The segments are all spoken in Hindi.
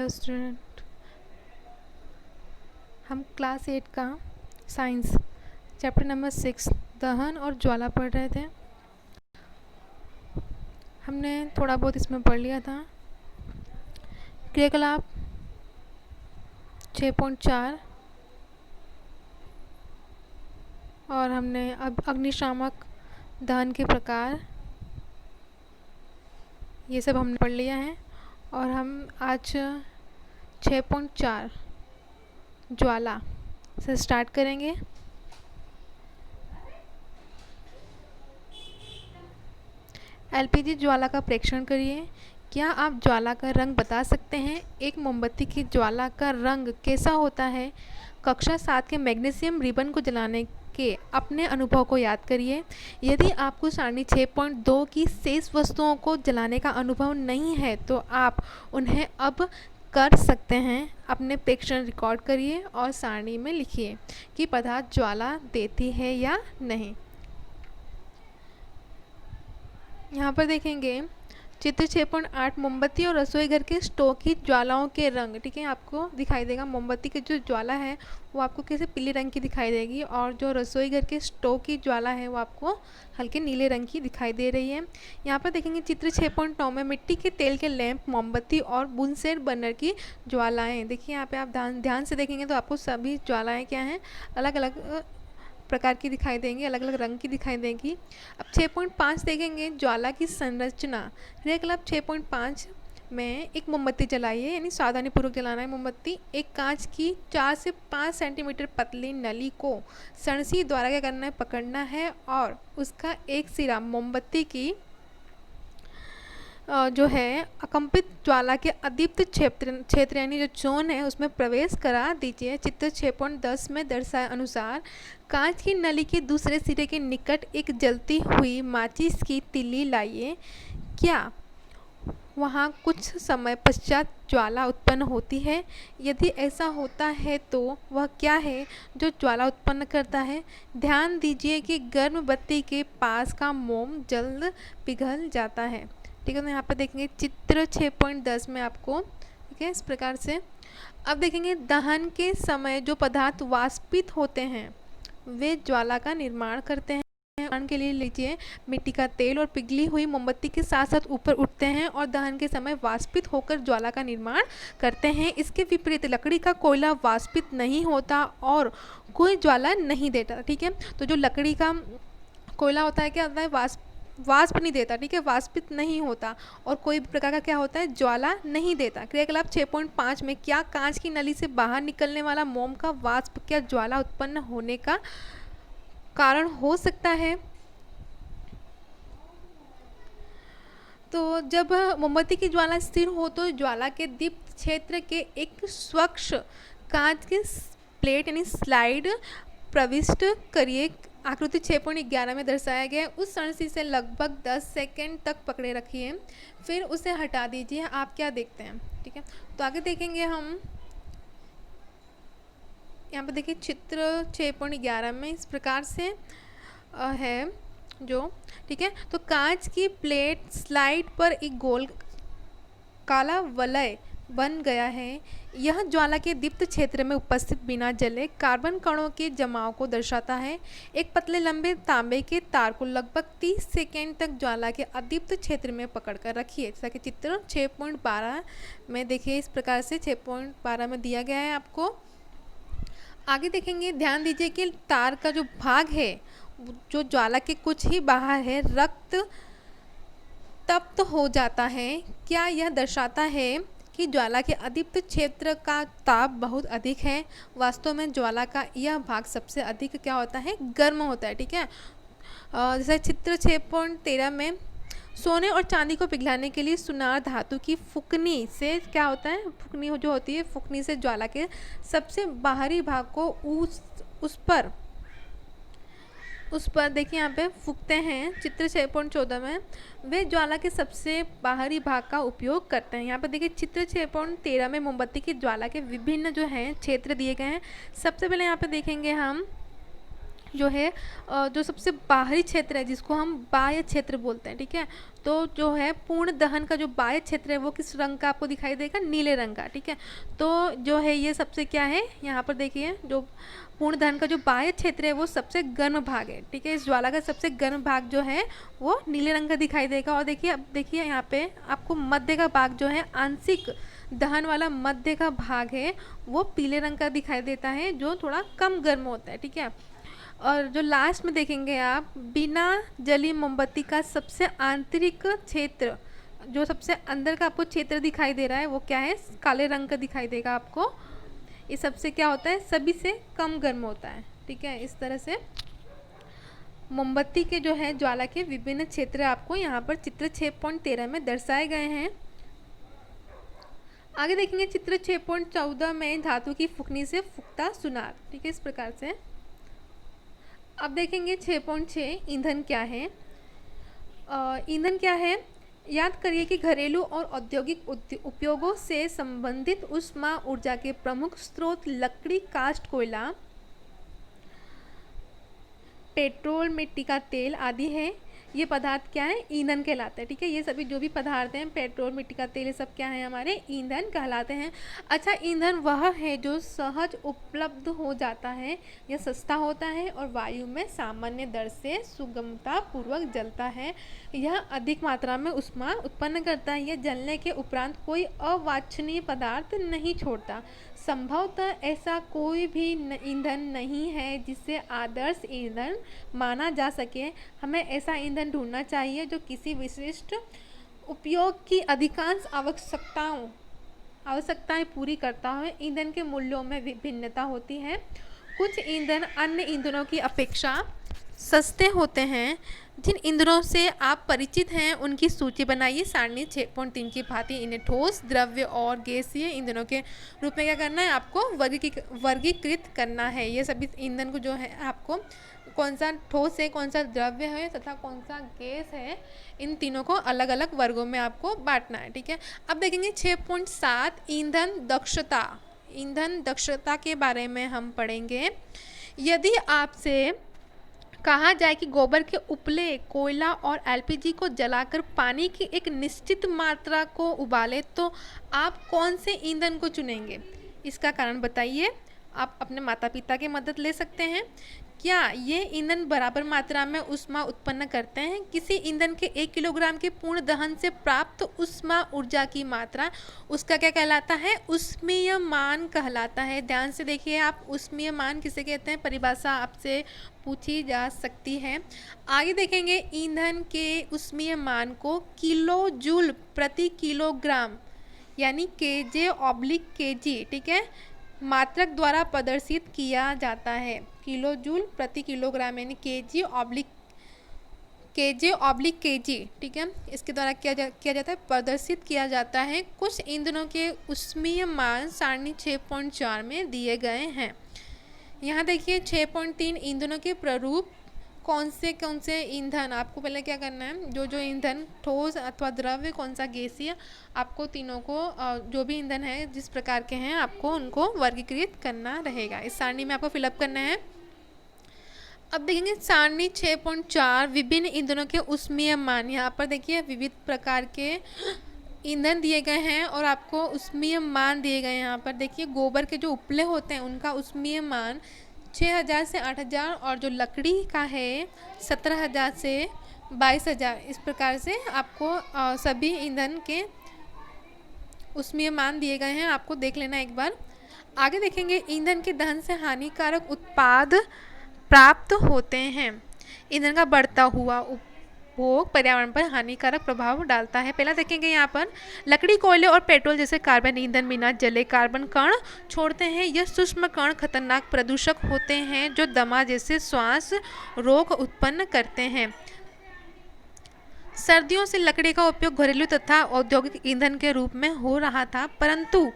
स्टूडेंट, हम क्लास 8 का साइंस चैप्टर नंबर 6 दहन और ज्वाला पढ़ रहे थे। हमने थोड़ा बहुत इसमें पढ़ लिया था। क्रियाकलाप 6.4 और हमने अब अग्निशामक दहन के प्रकार ये सब हमने पढ़ लिया है। और हम आज 6.4 ज्वाला से स्टार्ट करेंगे। एलपीजी ज्वाला का प्रेक्षण करिए। क्या आप ज्वाला का रंग बता सकते हैं? एक मोमबत्ती की ज्वाला का रंग कैसा होता है? कक्षा 7 के मैग्नीशियम रिबन को जलाने के अपने अनुभव को याद करिए। यदि आपको सारणी 6.2 की शेष वस्तुओं को जलाने का अनुभव नहीं है तो आप उन्हें अब कर सकते हैं। अपने प्रेक्षण रिकॉर्ड करिए और सारणी में लिखिए कि पदार्थ ज्वाला देती है या नहीं। यहाँ पर देखेंगे चित्र 6.8 मोमबत्ती और रसोई घर के स्टोव की ज्वालाओं के रंग। ठीक है, आपको दिखाई देगा मोमबत्ती की जो ज्वाला है वो आपको कैसे पीले रंग की दिखाई देगी और जो रसोई घर के स्टोव की ज्वाला है वो आपको हल्के नीले रंग की दिखाई दे रही है। यहाँ पर देखेंगे चित्र 6.9 में मिट्टी के तेल के लैंप, मोमबत्ती और बुनसेट बर्नर की ज्वालाएँ। देखिए यहाँ पे आप ध्यान से देखेंगे तो आपको सभी ज्वालाएँ क्या हैं, अलग अलग प्रकार की दिखाई देंगी, अलग अलग रंग की दिखाई देंगी। अब 6.5 देखेंगे ज्वाला की संरचना। क्रियाकलाप 6.5 में एक मोमबत्ती जलाइए, यानी सावधानीपूर्वक जलाना है मोमबत्ती। एक कांच की 4 से 5 सेंटीमीटर पतली नली को सणसी द्वारा क्या करना है, पकड़ना है और उसका एक सिरा मोमबत्ती की जो है अकंपित ज्वाला के अदीप्त क्षेत्र यानी जो जोन है उसमें प्रवेश करा दीजिए। चित्र 6.10 में दर्शाए अनुसार कांच की नली के दूसरे सिरे के निकट एक जलती हुई माचिस की तिल्ली लाइए। क्या वहाँ कुछ समय पश्चात ज्वाला उत्पन्न होती है? यदि ऐसा होता है तो वह क्या है जो ज्वाला उत्पन्न करता है? ध्यान दीजिए कि गर्म बत्ती के पास का मोम जल्द पिघल जाता है। ठीक है, तो यहाँ पर देखेंगे चित्र 6.10 में आपको, ठीक है, इस प्रकार से। अब देखेंगे दहन के समय जो पदार्थ वाष्पित होते हैं वे ज्वाला का निर्माण करते हैं। उदाहरण के लिए लीजिए, मिट्टी का तेल और पिघली हुई मोमबत्ती के साथ साथ ऊपर उठते हैं और दहन के समय वाष्पित होकर ज्वाला का निर्माण करते हैं। इसके विपरीत लकड़ी का कोयला वाष्पित नहीं होता और कोई ज्वाला नहीं देता। ठीक है, तो जो लकड़ी का कोयला होता है क्या होता है, वाष्प नहीं देता। ठीक है, वाष्पित नहीं होता और कोई भी प्रकार का क्या होता है, ज्वाला नहीं देता। क्रियाकलाप 6.5 में क्या कांच की नली से बाहर निकलने वाला मोम का वाष्प क्या ज्वाला उत्पन्न होने का कारण हो सकता है? तो जब मोमबत्ती की ज्वाला स्थिर हो तो ज्वाला के दीप्त क्षेत्र के एक स्वच्छ कांच के प्लेट यानी स्लाइड प्रविष्ट करिए। आकृति 6.11 में दर्शाया गया उस सणसी से लगभग 10 सेकेंड तक पकड़े रखिए, फिर उसे हटा दीजिए। आप क्या देखते हैं? ठीक है, तो आगे देखेंगे हम यहाँ पर देखिए चित्र 6.11 में इस प्रकार से है जो, ठीक है, तो कांच की प्लेट स्लाइड पर एक गोल काला वलय बन गया है। यह ज्वाला के दीप्त क्षेत्र में उपस्थित बिना जले कार्बन कणों के जमाव को दर्शाता है। एक पतले लंबे तांबे के तार को लगभग 30 सेकेंड तक ज्वाला के अदीप्त क्षेत्र में पकड़कर रखिए, जैसा कि चित्र 6.12 में देखिए इस प्रकार से 6.12 में दिया गया है आपको। आगे देखेंगे, ध्यान दीजिए कि तार का जो भाग है जो ज्वाला के कुछ ही बाहर है रक्त तप्त हो जाता है। क्या यह दर्शाता है कि ज्वाला के अदीप्त क्षेत्र का ताप बहुत अधिक है? वास्तव में ज्वाला का यह भाग सबसे अधिक क्या होता है, गर्म होता है। ठीक है, जैसे चित्र 6.13 में सोने और चांदी को पिघलाने के लिए सुनार धातु की फुकनी से क्या होता है, फुकनी जो होती है, फुकनी से ज्वाला के सबसे बाहरी भाग को उस पर देखिए यहाँ पे फूकते हैं। चित्र 6.14 में वे ज्वाला के सबसे बाहरी भाग का उपयोग करते हैं। यहाँ पे देखिए चित्र 6.13 में मोमबत्ती की ज्वाला के विभिन्न जो हैं क्षेत्र दिए गए हैं। सबसे पहले यहाँ पे देखेंगे हम जो है जो सबसे बाहरी क्षेत्र है जिसको हम बाह्य क्षेत्र बोलते हैं, ठीक है। तो जो है पूर्ण दहन का जो बाह्य क्षेत्र है वो किस रंग का आपको दिखाई देगा, नीले रंग का, ठीक है। तो जो है ये सबसे क्या है, यहाँ पर देखिए जो पूर्ण दहन का जो बाह्य क्षेत्र है वो सबसे गर्म भाग है, ठीक है। इस ज्वाला का सबसे गर्म भाग जो है वो नीले रंग का दिखाई देगा। और देखिए अब देखिए यहाँ पे आपको मध्य का भाग जो है आंशिक दहन वाला मध्य का भाग है वो पीले रंग का दिखाई देता है, जो थोड़ा कम गर्म होता है, ठीक है। और जो लास्ट में देखेंगे आप, बिना जली मोमबत्ती का सबसे आंतरिक क्षेत्र, जो सबसे अंदर का आपको क्षेत्र दिखाई दे रहा है वो क्या है, काले रंग का दिखाई देगा आपको। ये सबसे क्या होता है, सभी से कम गर्म होता है, ठीक है। इस तरह से मोमबत्ती के जो है ज्वाला के विभिन्न क्षेत्र आपको यहाँ पर चित्र 6.13 में दर्शाए गए हैं। आगे देखेंगे चित्र 6.14 में धातु की फुकनी से फुकता सुनार, ठीक है, इस प्रकार से। अब देखेंगे 6.6 ईंधन क्या है। ईंधन क्या है, याद करिए कि घरेलू और औद्योगिक उपयोगों से संबंधित ऊष्मा ऊर्जा के प्रमुख स्रोत लकड़ी, काष्ठ, कोयला, पेट्रोल, मिट्टी का तेल आदि है। ये पदार्थ क्या है, ईंधन कहलाते हैं, ठीक है। ये सभी जो भी पदार्थ हैं, पेट्रोल, मिट्टी का तेल, ये सब क्या है, हमारे ईंधन कहलाते हैं। अच्छा, ईंधन वह है जो सहज उपलब्ध हो जाता है, यह सस्ता होता है और वायु में सामान्य दर से सुगमता पूर्वक जलता है। यह अधिक मात्रा में ऊष्मा उत्पन्न करता है। यह जलने के उपरांत कोई अवांछनीय पदार्थ नहीं छोड़ता। संभवतः ऐसा कोई भी ईंधन नहीं है जिसे आदर्श ईंधन माना जा सके। हमें ऐसा ईंधन ढूंढना चाहिए जो किसी विशिष्ट उपयोग की अधिकांश आवश्यकताएं पूरी करता है। ईंधन के मूल्यों में भिन्नता होती है। कुछ ईंधन अन्य ईंधनों की अपेक्षा सस्ते होते हैं। जिन ईंधनों से आप परिचित हैं उनकी सूची बनाइए। सारणी 6.3 की भांति इन्हें ठोस, द्रव्य और गैसीय ईंधनों के रूप में क्या करना है, आपको वर्गीकृत करना है। ये सभी ईंधन को जो है आपको कौन सा ठोस है, कौन सा द्रव्य है तथा कौन सा गैस है, इन तीनों को अलग अलग वर्गों में आपको बांटना है, ठीक है। अब देखेंगे 6.7 ईंधन दक्षता। ईंधन दक्षता के बारे में हम पढ़ेंगे। यदि आपसे कहा जाए कि गोबर के उपले, कोयला और एलपीजी को जलाकर पानी की एक निश्चित मात्रा को उबाले तो आप कौन से ईंधन को चुनेंगे, इसका कारण बताइए। आप अपने माता पिता की मदद ले सकते हैं। क्या ये ईंधन बराबर मात्रा में ऊष्मा उत्पन्न करते हैं? किसी ईंधन के 1 किलोग्राम के पूर्ण दहन से प्राप्त ऊष्मा ऊर्जा की मात्रा, उसका क्या कहलाता है, ऊष्मीय मान कहलाता है। ध्यान से देखिए आप, ऊष्मीय मान किसे कहते हैं, परिभाषा आपसे पूछी जा सकती है। आगे देखेंगे ईंधन के ऊष्मीय मान को किलो जूल प्रति किलोग्राम यानी kJ/kg, ठीक है, मात्रक द्वारा प्रदर्शित किया जाता है। किलो जूल प्रति किलोग्राम यानी kJ/kg, ठीक है, इसके द्वारा किया जाता है, प्रदर्शित किया जाता है। कुछ ईंधनों के ऊष्मीय मान सारणी 6.4 में दिए गए हैं। यहाँ देखिए 6.3 ईंधनों के प्रारूप। कौन से ईंधन, आपको पहले क्या करना है, जो ईंधन ठोस अथवा द्रव्य, कौन सा गैसीय, आपको तीनों को जो भी ईंधन है जिस प्रकार के हैं आपको उनको वर्गीकृत करना रहेगा। इस सारणी में आपको फिलअप करना है। अब देखेंगे सारणी 6.4 विभिन्न ईंधनों के ऊष्मीय मान। यहाँ पर देखिए विविध प्रकार के ईंधन दिए गए हैं और आपको ऊष्मीय मान दिए गए हैं। यहाँ पर देखिए गोबर के जो उपले होते हैं उनका ऊष्मीय मान 6000 से 8000 और जो लकड़ी का है 17000 से 22000। इस प्रकार से आपको सभी ईंधन के ऊष्मीय मान दिए गए हैं, आपको देख लेना एक बार। आगे देखेंगे ईंधन के दहन से हानिकारक उत्पाद प्राप्त होते हैं। ईंधन का बढ़ता हुआ उपभोग पर्यावरण पर हानिकारक प्रभाव डालता है। पहला देखेंगे यहाँ पर लकड़ी, कोयले और पेट्रोल जैसे कार्बन ईंधन बिना जले कार्बन कण छोड़ते हैं। यह सूक्ष्म कण खतरनाक प्रदूषक होते हैं जो दमा जैसे श्वास रोग उत्पन्न करते हैं। सर्दियों से लकड़ी का उपयोग घरेलू तथा औद्योगिक ईंधन के रूप में हो रहा था, परंतु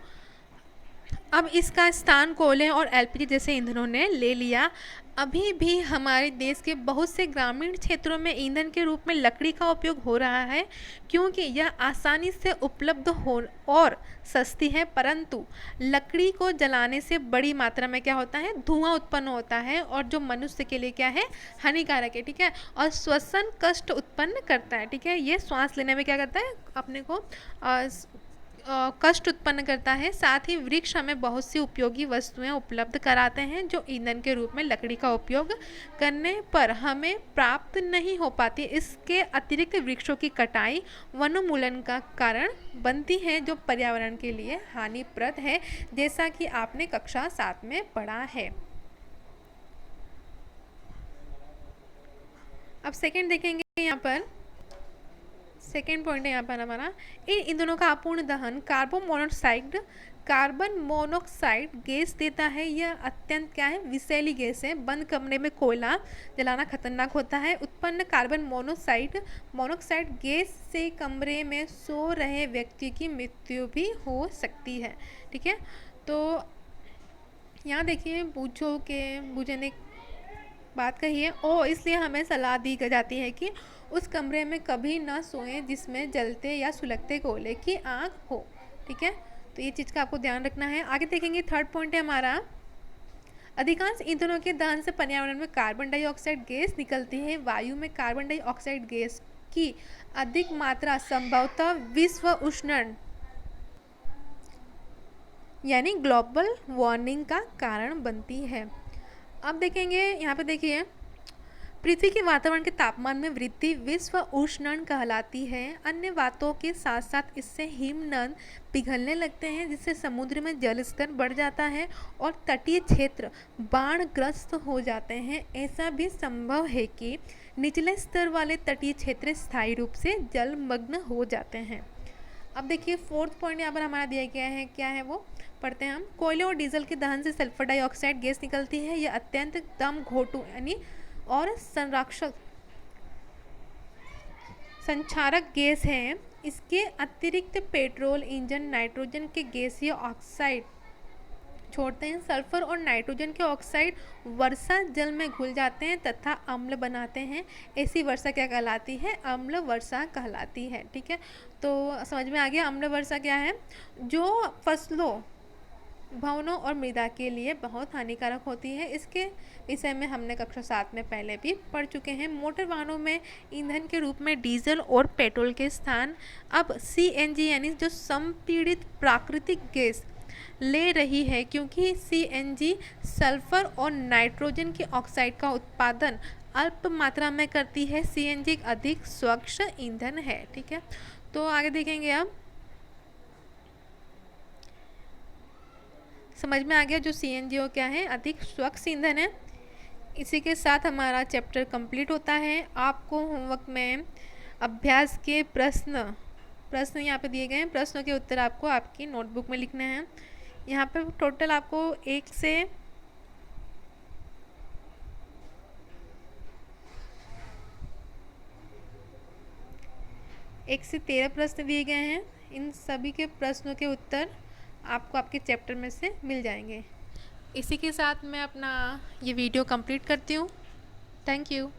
अब इसका स्थान कोयले और एलपीजी जैसे ईंधनों ने ले लिया। अभी भी हमारे देश के बहुत से ग्रामीण क्षेत्रों में ईंधन के रूप में लकड़ी का उपयोग हो रहा है, क्योंकि यह आसानी से उपलब्ध हो और सस्ती है। परंतु लकड़ी को जलाने से बड़ी मात्रा में क्या होता है, धुआं उत्पन्न होता है, और जो मनुष्य के लिए क्या है, हानिकारक है। ठीक है, और श्वसन कष्ट उत्पन्न करता है। ठीक है, ये सांस लेने में क्या करता है, अपने को कष्ट उत्पन्न करता है। साथ ही वृक्ष हमें बहुत सी उपयोगी वस्तुएं उपलब्ध कराते हैं, जो ईंधन के रूप में लकड़ी का उपयोग करने पर हमें प्राप्त नहीं हो पाती। इसके अतिरिक्त वृक्षों की कटाई वनोन्मूलन का कारण बनती है, जो पर्यावरण के लिए हानिप्रद है, जैसा कि आपने कक्षा 7 में पढ़ा है। अब सेकंड देखेंगे, यहाँ पर सेकेंड पॉइंट है यहाँ पर हमारा, इन ईंधनों का अपूर्ण दहन कार्बन मोनोक्साइड गैस देता है। यह अत्यंत क्या है, विषैली गैस है। बंद कमरे में कोयला जलाना खतरनाक होता है। उत्पन्न कार्बन मोनोक्साइड गैस से कमरे में सो रहे व्यक्ति की मृत्यु भी हो सकती है। ठीक है, तो यहाँ देखिए बूझे ने बात कही है, और इसलिए हमें सलाह दी जाती है कि उस कमरे में कभी ना सोएं जिसमें जलते या सुलगते कोयले की आग हो। ठीक है, तो ये चीज़ का आपको ध्यान रखना है। आगे देखेंगे, थर्ड पॉइंट है हमारा, अधिकांश ईंधनों के दहन से पर्यावरण में कार्बन डाइऑक्साइड गैस निकलती है। वायु में कार्बन डाइऑक्साइड गैस की अधिक मात्रा संभवतः विश्व उष्णन यानी ग्लोबल वार्मिंग का कारण बनती है। अब देखेंगे, यहाँ पे देखिए, पृथ्वी के वातावरण के तापमान में वृद्धि विश्व उष्णन कहलाती है। अन्य बातों के साथ साथ इससे हिमनद पिघलने लगते हैं, जिससे समुद्र में जल स्तर बढ़ जाता है और तटीय क्षेत्र बाढ़ग्रस्त हो जाते हैं। ऐसा भी संभव है कि निचले स्तर वाले तटीय क्षेत्र स्थायी रूप से जलमग्न हो जाते हैं। अब देखिए, फोर्थ पॉइंट यहाँ पर हमारा दिया गया है, क्या है वो पढ़ते हैं हम। कोयले और डीजल के दहन से सल्फर डाइऑक्साइड गैस निकलती है। यह अत्यंत दम घोटू यानी और संक्षारक गैस है। इसके अतिरिक्त पेट्रोल इंजन नाइट्रोजन के गैसीय ऑक्साइड छोड़ते हैं। सल्फर और नाइट्रोजन के ऑक्साइड वर्षा जल में घुल जाते हैं तथा अम्ल बनाते हैं। ऐसी वर्षा क्या कहलाती है, अम्ल वर्षा कहलाती है। ठीक है, तो समझ में आ गया अम्ल वर्षा क्या है, जो फसलों, भवनों और मृदा के लिए बहुत हानिकारक होती है। इसके विषय में हमने कक्षा 7 में पहले भी पढ़ चुके हैं। मोटर वाहनों में ईंधन के रूप में डीजल और पेट्रोल के स्थान अब सीएनजी यानी जो संपीड़ित प्राकृतिक गैस ले रही है, क्योंकि सीएनजी सल्फर और नाइट्रोजन के ऑक्साइड का उत्पादन अल्प मात्रा में करती है। सीएनजी एक अधिक स्वच्छ ईंधन है। ठीक है, तो आगे देखेंगे, अब समझ में आ गया जो सीएनजी हो क्या है, अधिक स्वच्छ ईंधन है। इसी के साथ हमारा चैप्टर कंप्लीट होता है। आपको होमवर्क में अभ्यास के प्रश्न यहाँ पे दिए गए हैं। प्रश्नों के उत्तर आपको आपकी नोटबुक में लिखने हैं। यहाँ पे टोटल आपको 1 से 13 प्रश्न दिए गए हैं। इन सभी के प्रश्नों के उत्तर आपको आपके चैप्टर में से मिल जाएंगे। इसी के साथ मैं अपना ये वीडियो कंप्लीट करती हूँ। Thank you.